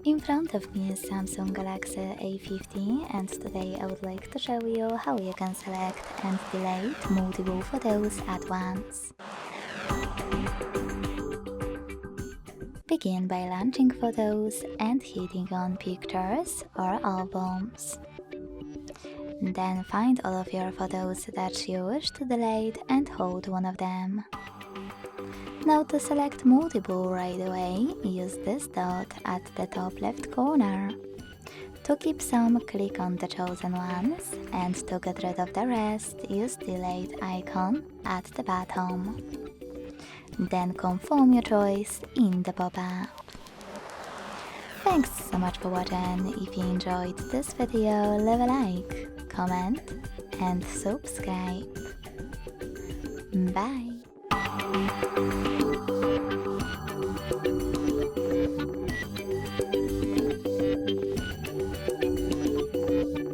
In front of me is Samsung Galaxy A50 and today I would like to show you how you can select and delete multiple photos at once. Begin by launching Photos and hitting on Pictures or Albums. Then find all of your photos that you wish to delete and hold one of them. Now to select multiple right away, use this dot at the top left corner. To keep some, click on the chosen ones, and to get rid of the rest, use delete icon at the bottom. Then confirm your choice in the pop-up. Thanks so much for watching. If you enjoyed this video, leave a like, comment and subscribe. Bye!